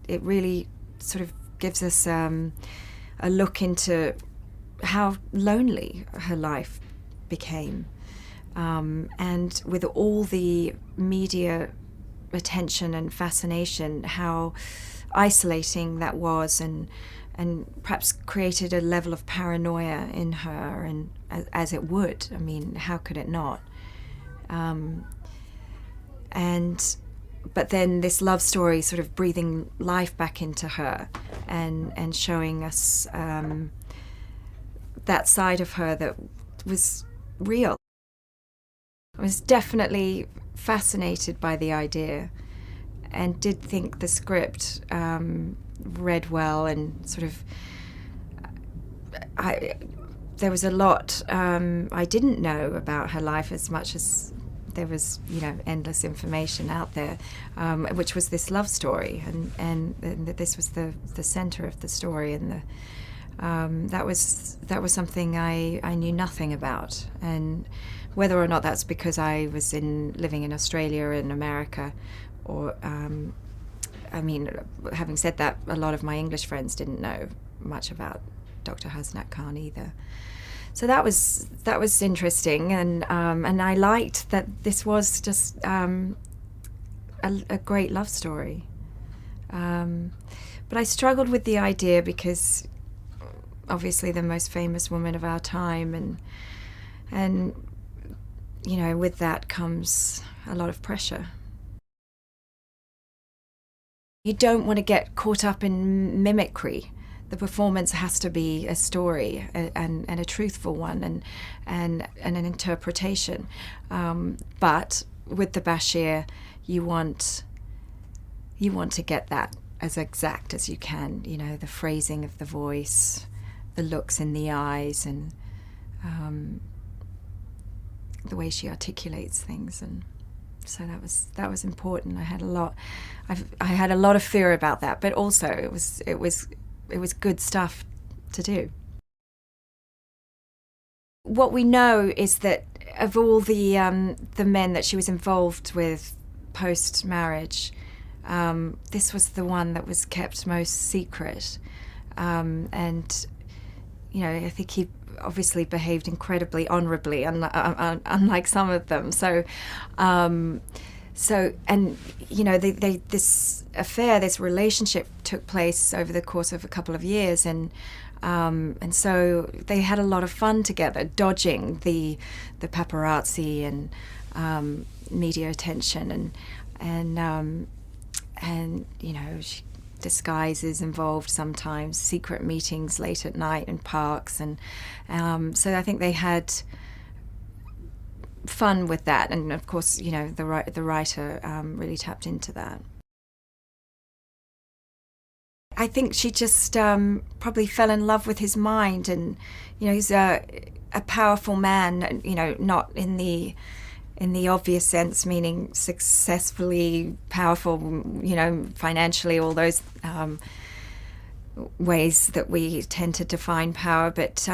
it really sort of gives us a look into how lonely her life became. And with all the media attention and fascination, how isolating that was, and perhaps created a level of paranoia in her, and as it would. I mean, how could it not? But then this love story sort of breathing life back into her, and showing us that side of her that was real. I was definitely fascinated by the idea, and did think the script read well, and sort of there was a lot I didn't know about her life, as much as there was, endless information out there, which was this love story, and this was the center of the story, and that was something I knew nothing about. And whether or not that's because I was living in Australia and America, or having said that, a lot of my English friends didn't know much about Dr. Hasnat Khan either. So that was interesting, and I liked that this was just a great love story. But I struggled with the idea because obviously the most famous woman of our time, and with that comes a lot of pressure. You don't want to get caught up in mimicry. The performance has to be a story, and a truthful one, and an interpretation. But with the Bashir, you want to get that as exact as you can. The phrasing of the voice, the looks in the eyes, and the way she articulates things, and so that was important. I had a lot of fear about that, but also it was good stuff to do. What we know is that of all the men that she was involved with post-marriage, this was the one that was kept most secret, and I think he obviously behaved incredibly honorably, unlike some of them. So this affair, this relationship took place over the course of a couple of years, and so they had a lot of fun together, dodging the paparazzi and media attention, and disguises involved sometimes, secret meetings late at night in parks, and so I think they had fun with that, and of course, the writer really tapped into that. I think she just probably fell in love with his mind, and he's a powerful man, not in the obvious sense, meaning successfully powerful, financially, all those ways that we tend to define power, but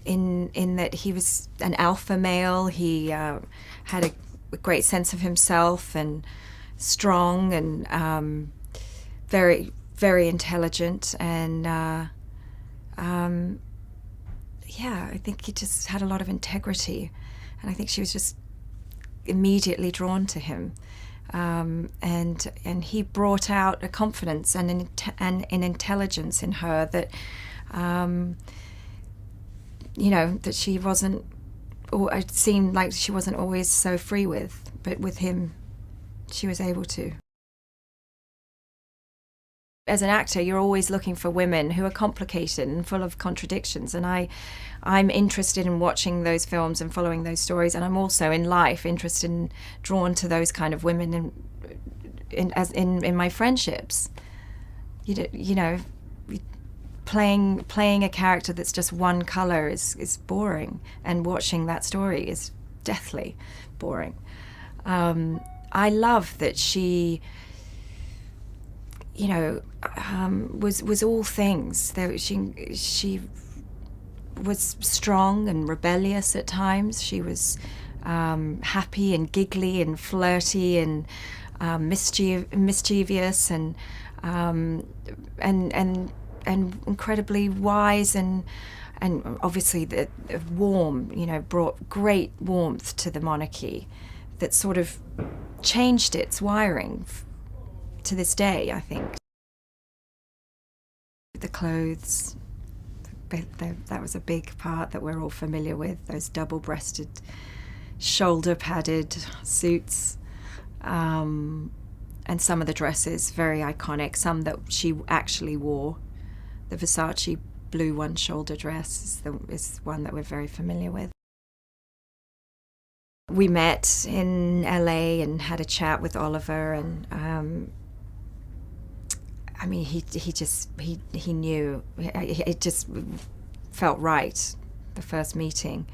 in that he was an alpha male. He had a great sense of himself, and strong, and very, very intelligent, and I think he just had a lot of integrity, and I think she was just immediately drawn to him, and he brought out a confidence and an intelligence in her that that she wasn't, or it seemed like she wasn't always so free with, but with him she was able to. As an actor, you're always looking for women who are complicated and full of contradictions, and I'm interested in watching those films and following those stories, and I'm also in life interested and drawn to those kind of women in my friendships. Playing a character that's just one color is boring, and watching that story is deathly boring. I love that she was all things. She was strong and rebellious at times. She was happy and giggly and flirty, and mischievous and incredibly wise and obviously the warm, brought great warmth to the monarchy that sort of changed its wiring to this day, I think. The clothes, that was a big part that we're all familiar with, those double-breasted, shoulder-padded suits. And some of the dresses, very iconic, some that she actually wore. The Versace blue one-shoulder dress is one that we're very familiar with. We met in LA and had a chat with Oliver, and I mean, he knew, it just felt right, the first meeting.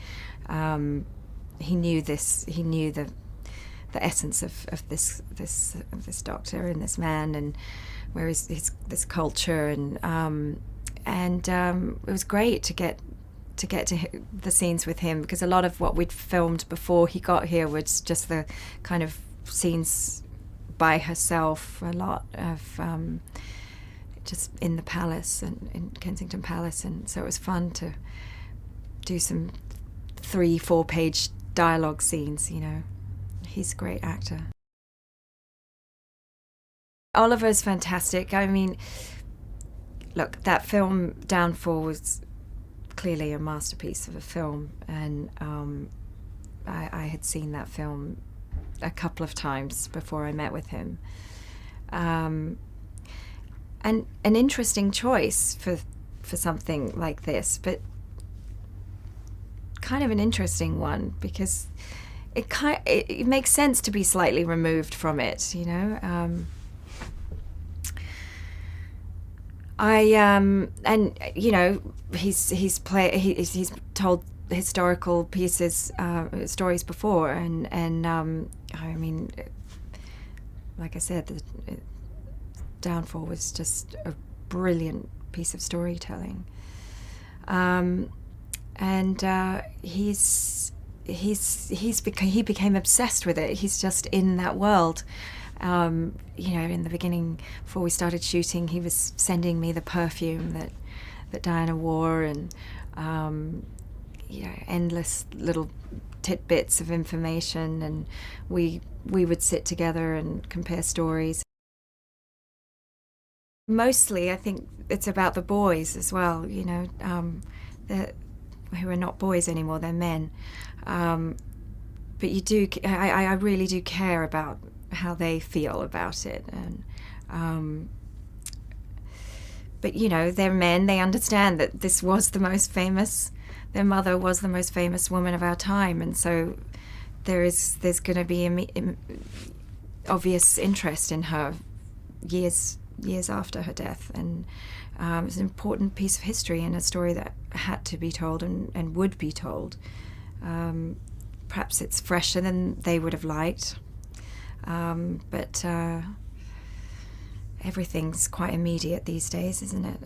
He knew the essence of this doctor and this man, and where his this culture, and it was great to get to the scenes with him, because a lot of what we'd filmed before he got here was just the kind of scenes by herself, a lot of just in the palace and in Kensington Palace, and so it was fun to do some 3-4 page dialogue scenes. He's a great actor. Oliver's fantastic. I mean, look, that film Downfall was clearly a masterpiece of a film, and I had seen that film a couple of times before I met with him. And an interesting choice for something like this, but kind of an interesting one, because it makes sense to be slightly removed from it, he's told historical stories before, and I mean, like I said, the Downfall was just a brilliant piece of storytelling, and he became obsessed with it. He's just in that world. In the beginning, before we started shooting, he was sending me the perfume that Diana wore, and endless little tidbits of information, and we would sit together and compare stories. Mostly, I think it's about the boys as well, who are not boys anymore, they're men. But I really do care about how they feel about it, and but they're men. They understand that this was the most famous. Their mother was the most famous woman of our time, and so there's going to be obvious interest in her years after her death, and it's an important piece of history and a story that had to be told and would be told. Perhaps it's fresher than they would have liked, but everything's quite immediate these days, isn't it?